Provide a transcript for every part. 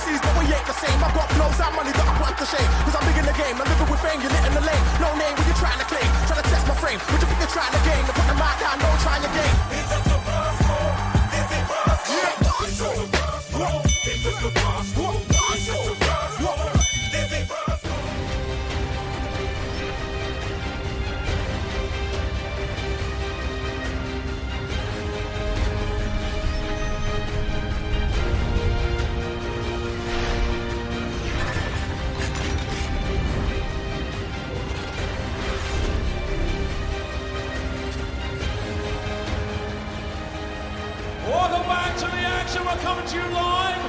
MCs, but we ain't the same. I've got flows and money that I put to shame. Cause I'm big in the game, I'm living with fame, you're lit in the lane. No name, what you trying to claim? Trying to test my frame, what you think you're trying to gain? To put the mic down, don't try your game. It's just a buzz, this is buzz, yeah. It's just a buzz, it's just a buzz, it's just a buzz, this is buzz. Welcome back to the action. We're coming to you live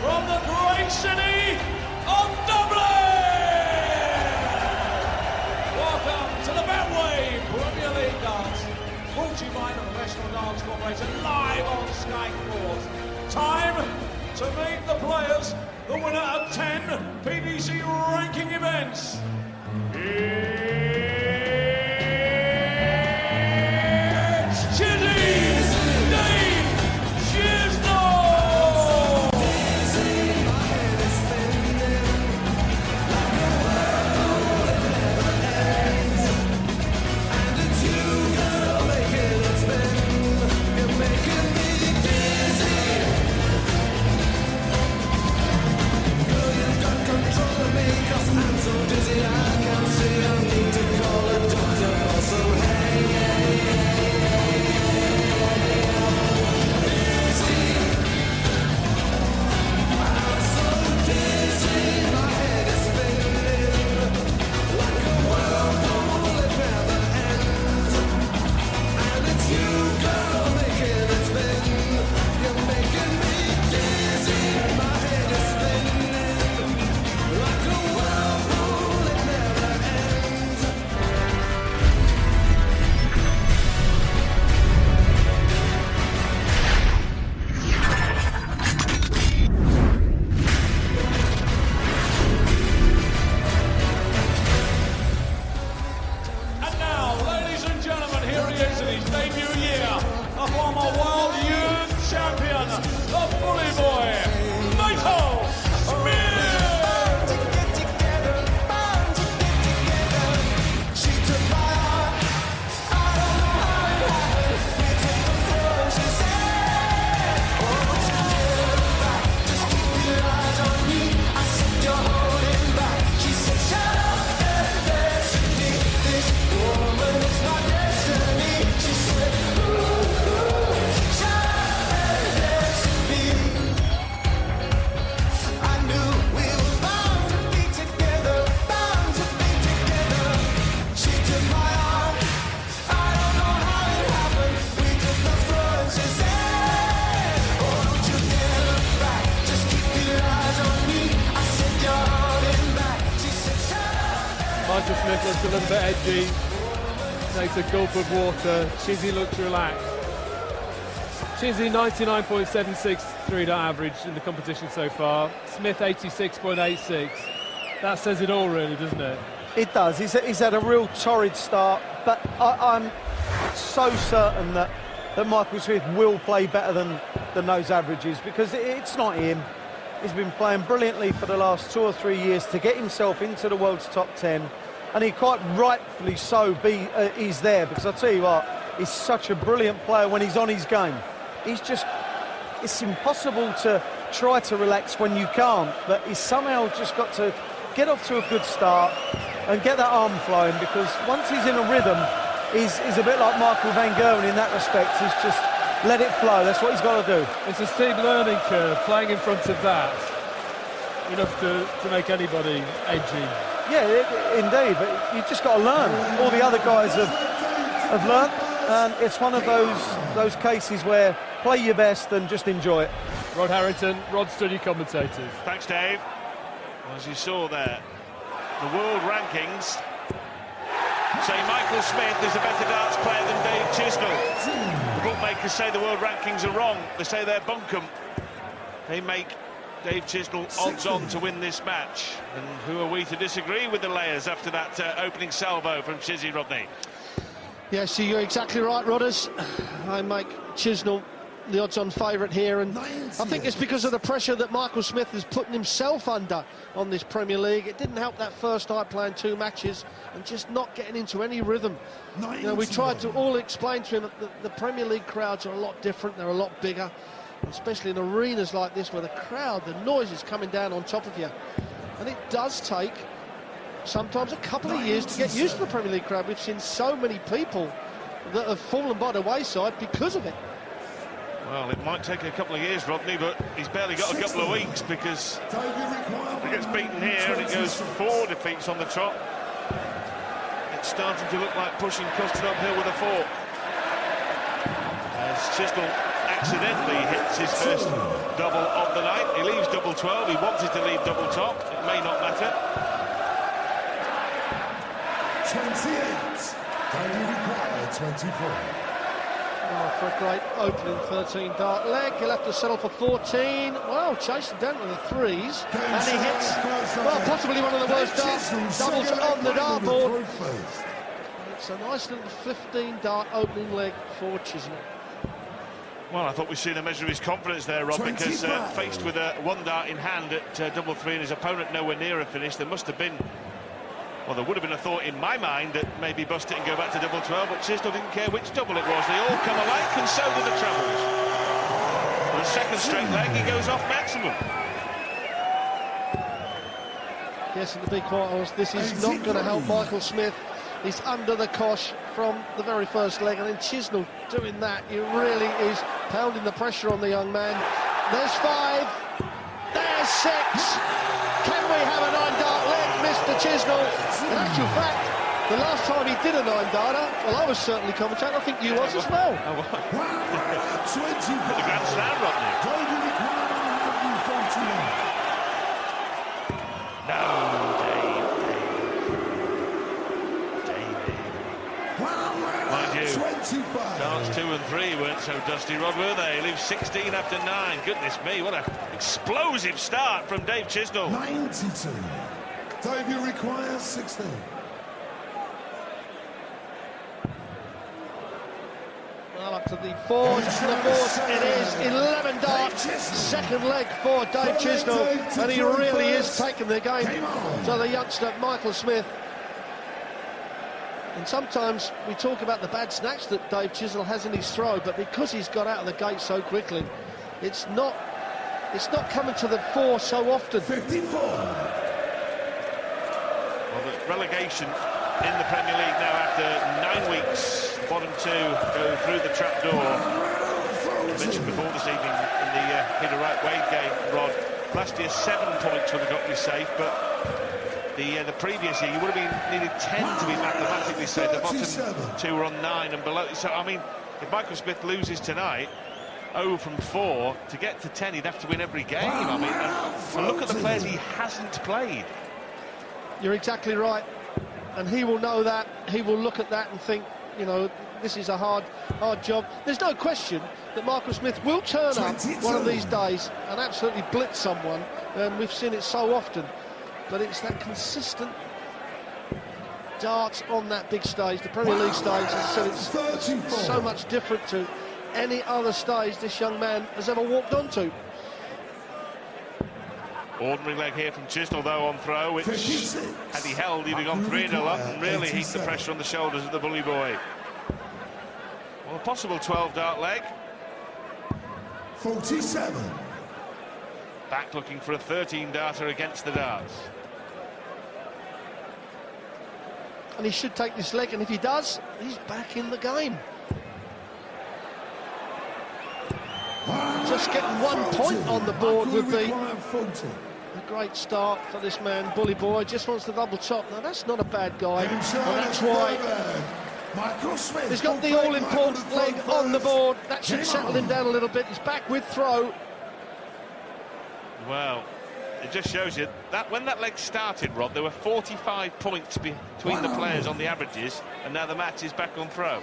from the great city of Dublin. Welcome to the Betway Premier League Darts, brought to you by the Professional Darts Corporation, live on Sky Sports. Time to meet the players, the winner of 10 PDC ranking events. It's Chizzy! Smith looks a little bit edgy, takes a gulp of water. Chizzy looks relaxed. Chizzy 99.763 average in the competition so far. Smith 86.86. That says it all, really, doesn't it? It does. He's had a real torrid start, but I'm so certain that Michael Smith will play better than those averages, because it's not him. He's been playing brilliantly for the last 2 or 3 years to get himself into the world's top 10, and he quite rightfully so is there, because I'll tell you what, he's such a brilliant player when he's on his game. It's impossible to try to relax when you can't, but he's somehow just got to get off to a good start and get that arm flowing, because once he's in a rhythm, he's a bit like Michael van Gerwen in that respect. He's just let it flow. That's what he's got to do. It's a steep learning curve, playing in front of that. Enough to make anybody edgy. Yeah, indeed, but you've just got to learn. All the other guys have learned, and it's one of those cases where play your best and just enjoy it. Rod Harrington, Rod Study commentators. Thanks, Dave. As you saw there, the world rankings say Michael Smith is a better darts player than Dave Chisnall. The bookmakers say the world rankings are wrong. They say they're bunkum. They make Dave Chisnall odds-on to win this match. And who are we to disagree with the layers after that opening salvo from Chizzy, Rodney? Yeah, so you're exactly right, Rodders. I make Chisnall the odds-on favourite here, and I think it's because of the pressure that Michael Smith is putting himself under on this Premier League. It didn't help that first night playing 2 matches and just not getting into any rhythm. You know, we tried to all explain to him that the Premier League crowds are a lot different, they're a lot bigger, especially in arenas like this where the crowd, the noise is coming down on top of you. And it does take sometimes a couple of years to get used to the Premier League crowd. We've seen so many people that have fallen by the wayside because of it. Well, it might take a couple of years, Rodney, but he's barely got a couple of weeks, because he gets beaten here and it goes 4 defeats on the trot. It's starting to look like pushing Custard uphill with a fork, as Chisnall accidentally hits his first double of the night. He leaves double 12, he wanted to leave double top, it may not matter. 28, time required 24. Oh, for a great opening 13-dart leg, he'll have to settle for 14. Well, chasing down to the 3s, and he hits, well, possibly one of the worst doubles on the dartboard. It's a nice little 15-dart opening leg for Chisnall. Well, I thought we'd seen a measure of his confidence there, Rob, because faced with a 1 dart in hand at double 3 and his opponent nowhere near a finish, there must have been, well, there would have been a thought in my mind that maybe bust it and go back to double 12, but Chisnall didn't care which double it was. They all come alike, and so do the trebles. For the second straight leg, he goes off maximum. Yes, and to be quite honest, this is not going to help Michael Smith. He's under the cosh from the very first leg, and then Chisnall doing that, it really is pounding the pressure on the young man. There's 5, there's 6. Can we have a 9-dart leg, Mr. Chisnall? In actual fact, the last time he did a 9-darter, well, I was certainly commentating. I think you was as well. Oh, well. The Grand Slam, Rodney. No, Dave. Mind you, darts 2 and 3 weren't so dusty, Rod, were they? He leaves 16 after 9. Goodness me, what an explosive start from Dave Chisnall. 92. Time requires 16. Well, up to the 4s, and the 4s, it is 11 darts, second leg for Dave Chisnall, and he really is taking the game to the youngster Michael Smith. And sometimes we talk about the bad snatch that Dave Chisnall has in his throw, but because he's got out of the gate so quickly, it's not coming to the 4 so often. 54. Well, the relegation in the Premier League now after 9 weeks. Bottom 2 go through the trapdoor. I mentioned before this evening in the Peter Wright-Wade game, Rod, last year 7 points would have got you safe, but the previous year you would have been needed 10 to be mathematically safe. The bottom 2 were on 9 and below. So, I mean, if Michael Smith loses tonight, 0 from 4, to get to 10 he'd have to win every game. I mean, and look at the players he hasn't played. You're exactly right, and he will know that. He will look at that and think, you know, this is a hard job. There's no question that Michael Smith will turn up one of these days and absolutely blitz someone, and we've seen it so often. But it's that consistent darts on that big stage, the Premier League stage. As I said, it's so much different to any other stage this young man has ever walked onto. Ordinary leg here from Chisnall, though, on throw, which, had he held, he'd have gone 3-0 up and really heaped the pressure on the shoulders of the bully boy. Well, a possible 12-dart leg. 47. Back looking for a 13-darter against the darts. And he should take this leg, and if he does, he's back in the game. Just getting 1 point on the board would be a great start for this man. Bully boy just wants the double top. Now, that's not a bad guy, and that's why he's got the all-important leg on the board. That should settle him down a little bit. He's back with throw. Well, it just shows you that when that leg started, Rod, there were 45 points between the players on the averages, and now the match is back on throw.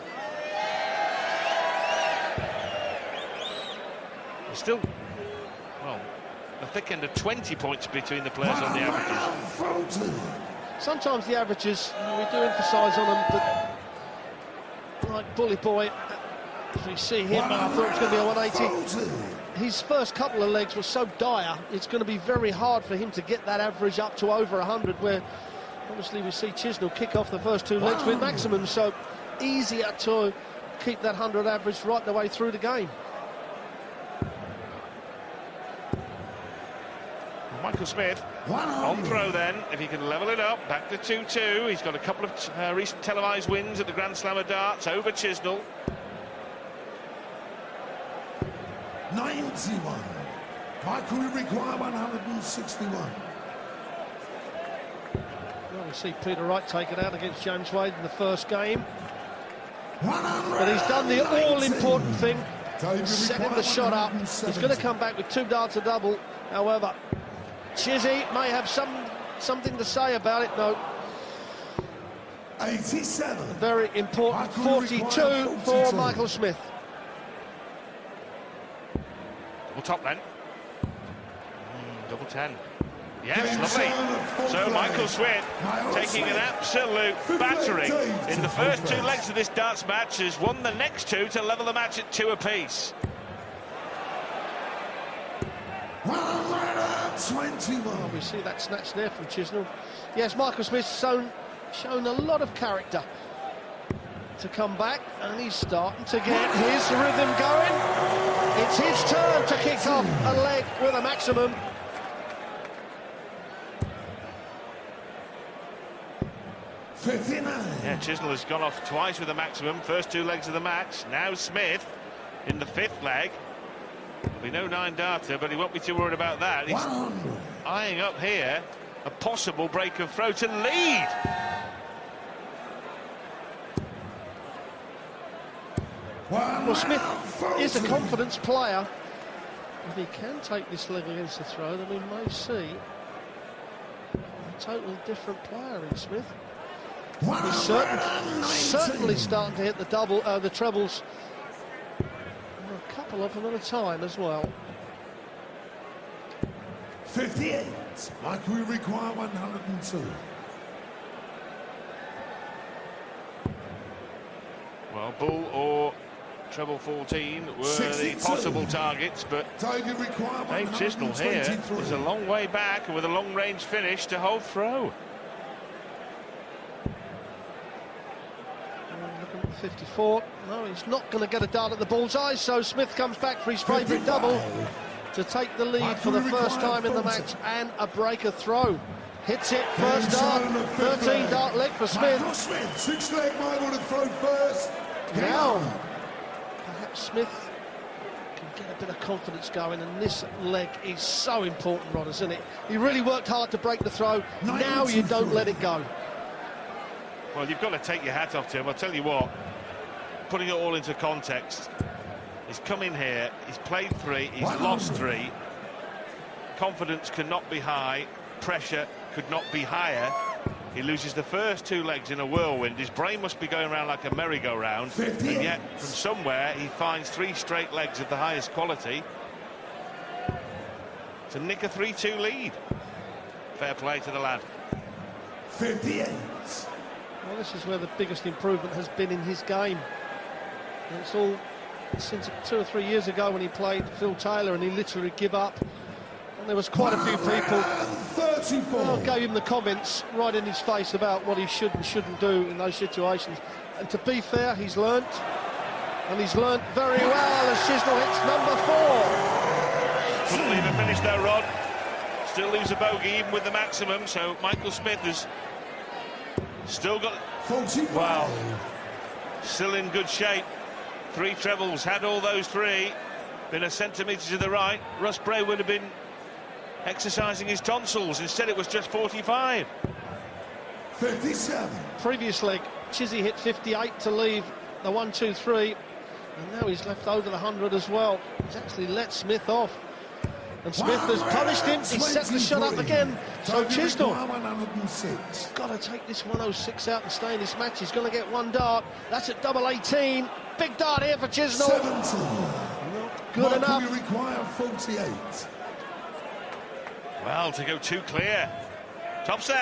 There's still, well, the thick end of 20 points between the players on the averages. Sometimes the averages, we do emphasise on them, but like Bully Boy, You see him, I thought it was going to be a 180. His first couple of legs were so dire, it's going to be very hard for him to get that average up to over 100, where obviously we see Chisnall kick off the first two legs with maximum, so easier to keep that 100 average right the way through the game. Michael Smith on throw then, if he can level it up, back to 2-2. He's got a couple of recent televised wins at the Grand Slam of darts over Chisnall. 91. Michael will require 161. Well, we see Peter Wright take it out against James Wade in the first game. But he's done the all-important thing, setting the shot up. He's going to come back with 2 darts a double. However, Chizzy may have something to say about it. No. 87. Very important 42 for Michael Smith. Double top then. Double 10. Yes, lovely. So Michael Smith taking an absolute battering in the first 2 legs of this darts match, has won the next 2 to level the match at 2 apiece. 121. Oh, we see that snatch there from Chisnall. Yes, Michael Smith's shown a lot of character to come back, and he's starting to get his rhythm going. It's his turn to kick off a leg with a maximum. Yeah, Chisnall has gone off twice with a maximum, first 2 legs of the match. Now Smith in the 5th leg. There'll be no 9 darter, but he won't be too worried about that. He's eyeing up here a possible break of throw to lead. Well, Smith is a confidence player. If he can take this leg against the throw, then we may see a totally different player in Smith. He's certainly starting to hit the trebles. A couple of them at a time as well. 58. Like we require 102. Well, bull or treble 14 were 62. The possible targets, but Dave Chisnall here is a long way back and with a long-range finish to hold throw. Looking at the 54. No, he's not going to get a dart at the bullseye, so Smith comes back for his favourite double to take the lead for the first time in the match, and a breaker throw. Hits it, first dart, 13 dart leg for Smith. 6 leg, Michael to throw first. Now, perhaps Smith can get a bit of confidence going, and this leg is so important, Rod, isn't it? He really worked hard to break the throw. Now you don't let it go. Well, you've got to take your hat off to him. I'll tell you what, putting it all into context, he's come in here, he's played 3, he's lost 3. Confidence cannot be high, pressure could not be higher. He loses the first 2 legs in a whirlwind. His brain must be going around like a merry-go-round, and yet from somewhere he finds 3 straight legs of the highest quality to nick a 3-2 lead. Fair play to the lad. 58. Well, this is where the biggest improvement has been in his game. And it's all since 2 or 3 years ago when he played Phil Taylor and he literally gave up. And there was quite a few people who gave him the comments right in his face about what he should and shouldn't do in those situations. And to be fair, he's learnt, and he's learnt very well as Chisnall hits number 4. Couldn't leave a finish there, Rod. Still leaves a bogey even with the maximum, so Michael Smith has still got... 45. Wow. Still in good shape. 3 trebles, had all those 3. Been a centimetre to the right. Russ Bray would have been exercising his tonsils. Instead, it was just 45. 57. Previous leg, Chizzy hit 58 to leave the 1-2-3, and now he's left over the 100 as well. He's actually let Smith off, and Smith has punished him. He set the shot up again. So Chisnall has got to take this 106 out and stay in this match. He's going to get 1 dart. That's at double 18. Big dart here for Chisnall. 70. Not good enough. We require 48. Well, to go 2 clear. Thompson.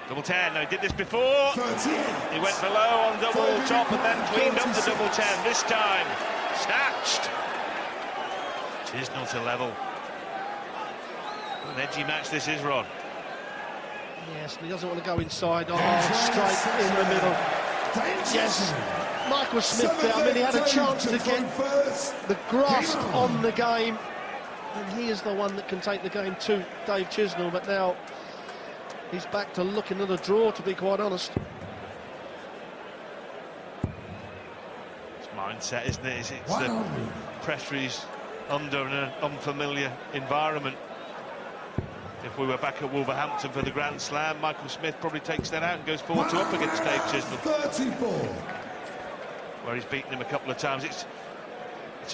Double 10, no, he did this before. He went below on double top and then cleaned up the double 10. This time, snatched. Chisnall to level. An edgy match this is, Rod. Yes, and he doesn't want to go inside. Oh, straight in the middle. Yes, Michael Smith there. I mean, he had a chance to get the grasp on the game. And he is the one that can take the game to Dave Chisnall, but now he's back to looking at a draw, to be quite honest. It's mindset, isn't it? It's the pressure he's under in an unfamiliar environment. If we were back at Wolverhampton for the Grand Slam, Michael Smith probably takes that out and goes 4-2 up against Dave Chisnall. 34. Where he's beaten him a couple of times. It's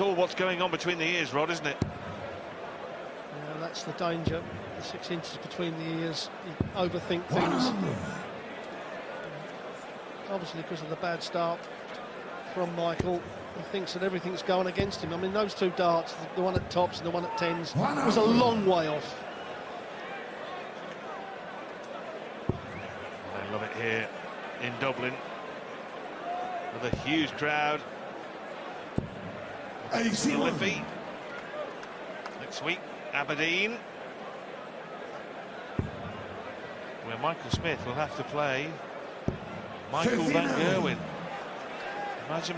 all what's going on between the ears, Rod, isn't it? Yeah, that's the danger. The 6 inches between the ears, you overthink things. Obviously, because of the bad start from Michael, he thinks that everything's going against him. I mean, those two darts, the one at tops and the one at tens, was a long way off. I love it here in Dublin with a huge crowd. Liffey. Next week, Aberdeen, where Michael Smith will have to play Michael van Gerwen. Imagine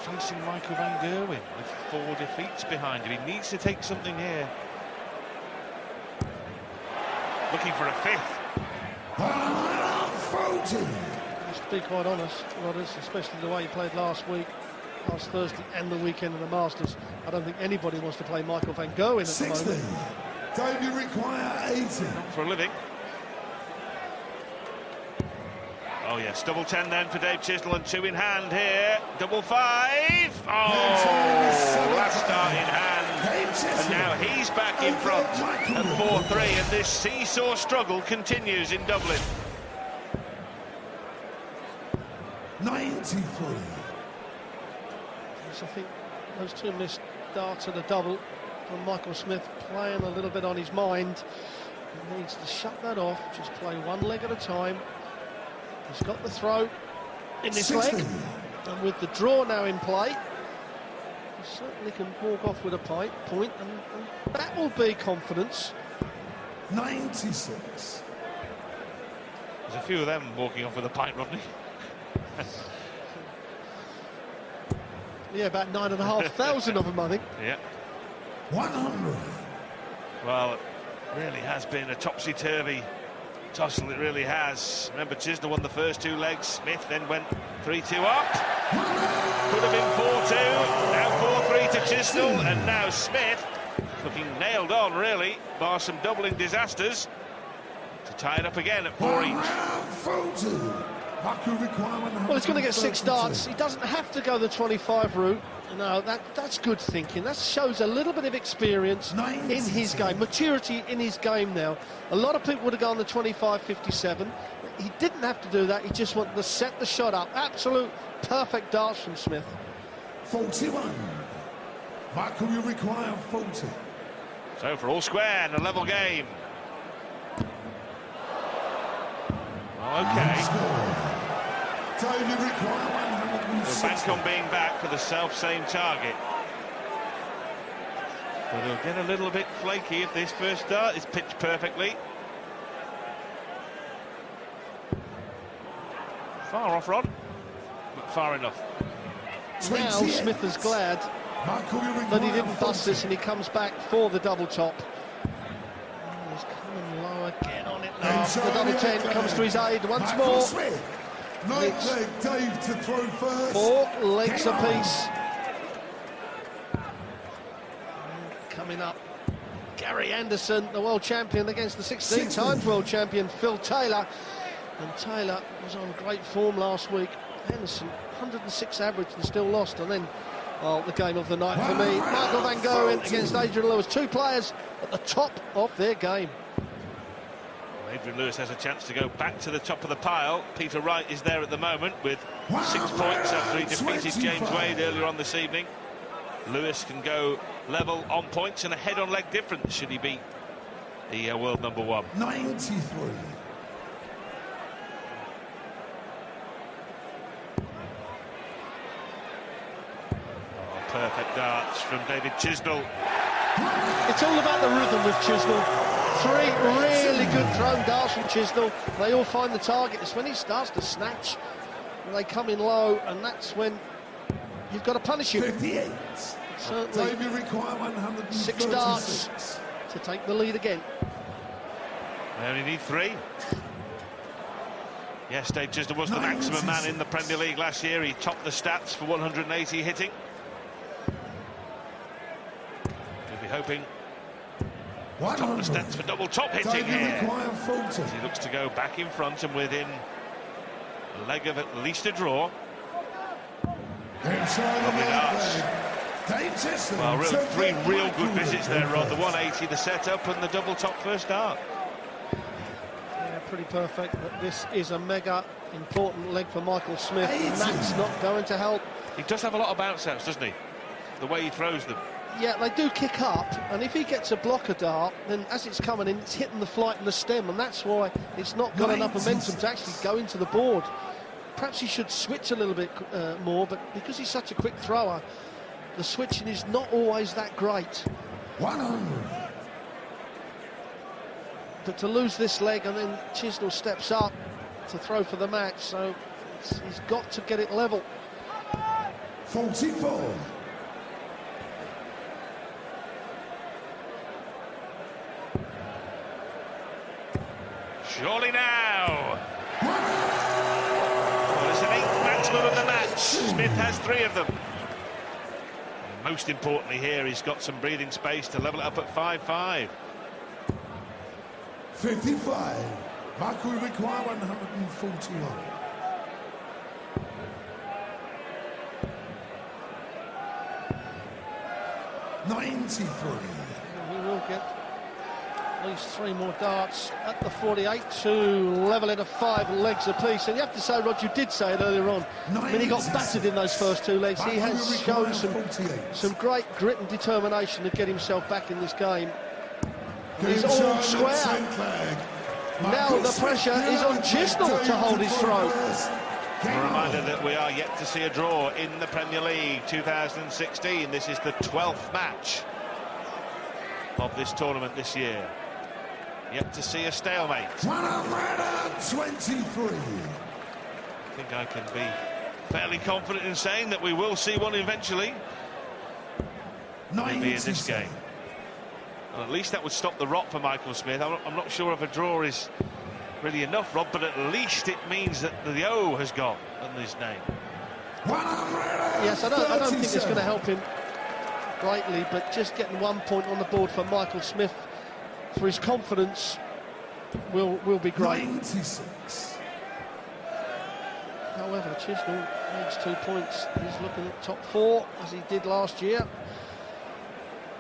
facing Michael van Gerwen with 4 defeats behind him. He needs to take something here. Looking for a 5th. Just to be quite honest, Rodders, especially the way he played last Thursday and the weekend of the Masters, I don't think anybody wants to play Michael van Gerwen at 60. the moment. Don't you require 80? Not for a living. Oh yes, double 10 then for Dave Chisnall and 2 in hand here. Double 5. Oh, last start in hand. And now he's back in front at 4-3, and this seesaw struggle continues in Dublin. 93. Yes, I think those 2 missed darts at a double from Michael Smith playing a little bit on his mind. He needs to shut that off, just play one leg at a time. He's got the throw in this 60. leg, and with the draw now in play, he certainly can walk off with a point, and that will be confidence. 96. There's a few of them walking off with a pint, Rodney. Yeah, about 9,500 of them, I think. Yeah. 100. Well, it really has been a topsy-turvy tussle, it really has. Remember, Chisnall won the first 2 legs. Smith then went 3-2 up. Could have been 4-2. Now 4-3 to Chisnall, and now Smith looking nailed on, really, bar some doubling disasters, to tie it up again at 4 each. Well, he's going to get 6 darts. He doesn't have to go the 25 route. No, that's good thinking. That shows a little bit of experience in his game, maturity in his game now. A lot of people would have gone the 25-57. He didn't have to do that. He just wanted to set the shot up. Absolute perfect darts from Smith. 41. Michael, you require 40. So for all square and a level game. Okay. Dave, you require 160. We'll bank on being back for the self-same target. But they'll get a little bit flaky if this first dart is pitched perfectly. Far off, Rod, but far enough. Now Smith is glad that he didn't bust this, and he comes back for the double top. Oh, he's coming low again on it now. The double 10 comes to his aid once more. Leg Dave to throw first. 4 legs apiece. Coming up, Gary Anderson, the world champion, against the 16 times world champion Phil Taylor. And Taylor was on great form last week. Anderson, 106 average and still lost. And then, well, the game of the night for me, Michael van Gerwen against Adrian Lewis. 2 players at the top of their game. Adrian Lewis has a chance to go back to the top of the pile. Peter Wright is there at the moment with 6 points after he defeated James Wade earlier on this evening. Lewis can go level on points and a head-on-leg difference should he beat the world number 1. 93. perfect darts from David Chisnall. It's all about the rhythm with Chisnall. 3 really good thrown darts from Chisnall. They all find the target. It's when he starts to snatch, and they come in low, and that's when you've got to punish him. 58. Certainly require 6 darts to take the lead again. They only need 3. Yes, Dave Chisnall was the maximum man in the Premier League last year. He topped the stats for 180 hitting. He'll be hoping to top the stats for double top hitting here. As he looks to go back in front and within a leg of at least a draw. Lovely darts. Well, 3 real good visits there, Rod. The 180, the setup, and the double top first dart. Yeah, pretty perfect, but this is a mega important leg for Michael Smith, and that's not going to help. He does have a lot of bounce outs, doesn't he? The way he throws them. Yeah, they do kick up, and if he gets a blocker dart, then as it's coming in, it's hitting the flight and the stem, and that's why it's not got enough momentum to actually go into the board. Perhaps he should switch a little bit more, but because he's such a quick thrower, the switching is not always that great. 100. But to lose this leg, and then Chisnall steps up to throw for the match, so he's got to get it level. 44. Surely now. Well, it's an 8th maximum of the match. Smith has 3 of them. And most importantly here, he's got some breathing space to level it up at 5-5. 55. Michael will require 141. He will get at least 3 more darts at the 48 to level it at 5 legs apiece. And you have to say, Rod, you did say it earlier on. I mean, he got battered in those first 2 legs. He has shown some great grit and determination to get himself back in this game. And he's all square. Now the pressure is on Chisnall to hold his throw. A reminder that we are yet to see a draw in the Premier League 2016. This is the 12th match of this tournament this year. Yet to see a stalemate. 123. I think I can be fairly confident in saying that we will see one eventually. Maybe in this game. Well, at least that would stop the rot for Michael Smith. I'm not sure if a draw is really enough, Rob, but at least it means that the O has gone on his name. Yes, I don't think it's going to help him greatly, but just getting 1 point on the board for Michael Smith for his confidence will be great. 96. However, Chisnall needs 2 points. He's looking at top 4 as he did last year.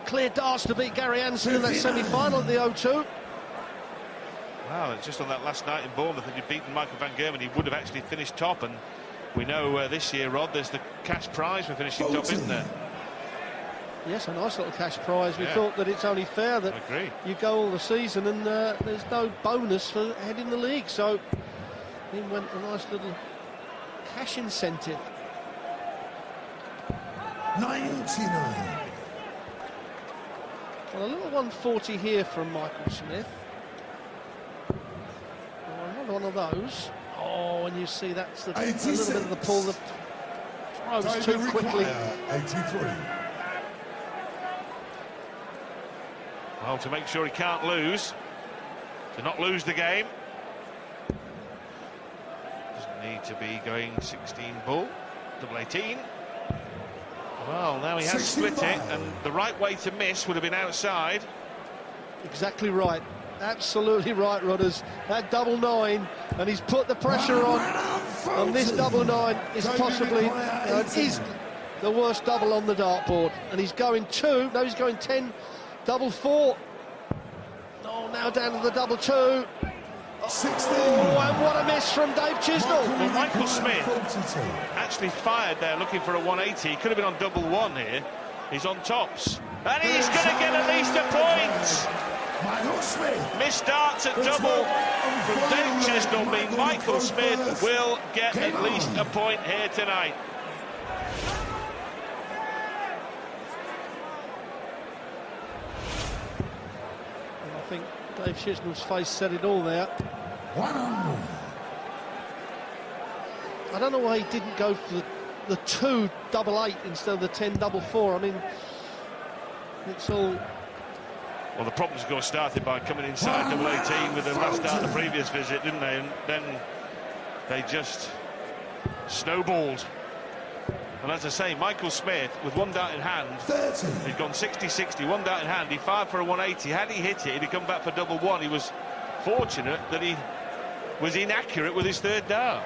Clear darts to beat Gary Anderson in that semi-final at the O2. Wow, just on that last night in Bournemouth, if he'd beaten Michael van Gerwen, he would have actually finished top. And we know this year, Rod, there's the cash prize for finishing top, isn't there? Yes, a nice little cash prize. We thought that it's only fair that you go all the season and there's no bonus for heading the league. So in went a nice little cash incentive. 99. Well, a little 140 here from Michael Smith. Another one of those. Oh, and you see that's a little bit of the pull that throws too quickly. 83. Well, to make sure he can't lose, to not lose the game, doesn't need to be going 16 ball, double 18. Well, now he has 65. split it, and the right way to miss would have been outside. Exactly right. Absolutely right, Rodders. That double 9, and he's put the pressure on this double 9 is possibly is the worst double on the dartboard. And he's going 2. No, he's going 10. Double 4. Oh, now down to the double 2. 16. Oh, and what a miss from Dave Chisnall. Well, Michael Smith actually fired there looking for a 180. He could have been on double 1 here. He's on tops. And he's going to get at least a point. Michael Smith. Missed darts at double from Dave Chisnall, means Michael Smith will get at least a point here tonight. think Dave Chisnall's face said it all there. I don't know why he didn't go for the 2 double-8 instead of the 10 double-4. I mean, it's all... Well, the problems got started by coming inside double 18 with the last start of the previous visit, didn't they? And then they just snowballed. And as I say, Michael Smith, with one dart in hand, he'd gone 60-60, one dart in hand, he fired for a 180. Had he hit it, he'd have come back for double 1. He was fortunate that he was inaccurate with his 3rd dart.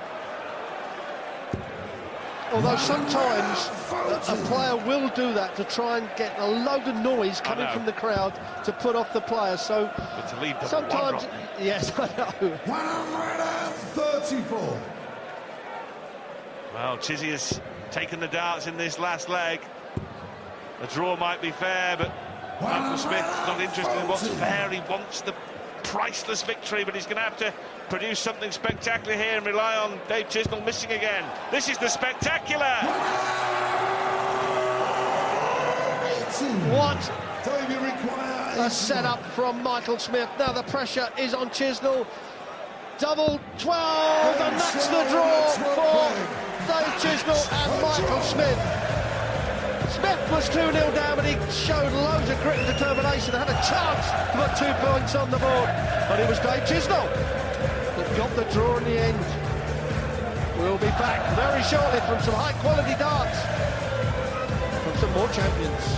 Although sometimes a player will do that to try and get a load of noise coming from the crowd to put off the player. So but to lead double sometimes, one, yes, I know. 134. Well, Chizzy has taken the darts in this last leg. The draw might be fair, but Michael Smith's not interested in what's fair. He wants the priceless victory, but he's going to have to produce something spectacular here and rely on Dave Chisnall missing again. This is the spectacular. What a setup from Michael Smith. Now the pressure is on Chisnall. Double 12, and that's the draw for Dave Chisnall and Michael Smith. Smith was 2-0 down, but he showed loads of grit and determination and had a chance to put 2 points on the board. But it was Dave Chisnall that got the draw in the end. We'll be back very shortly from some high-quality darts from some more champions.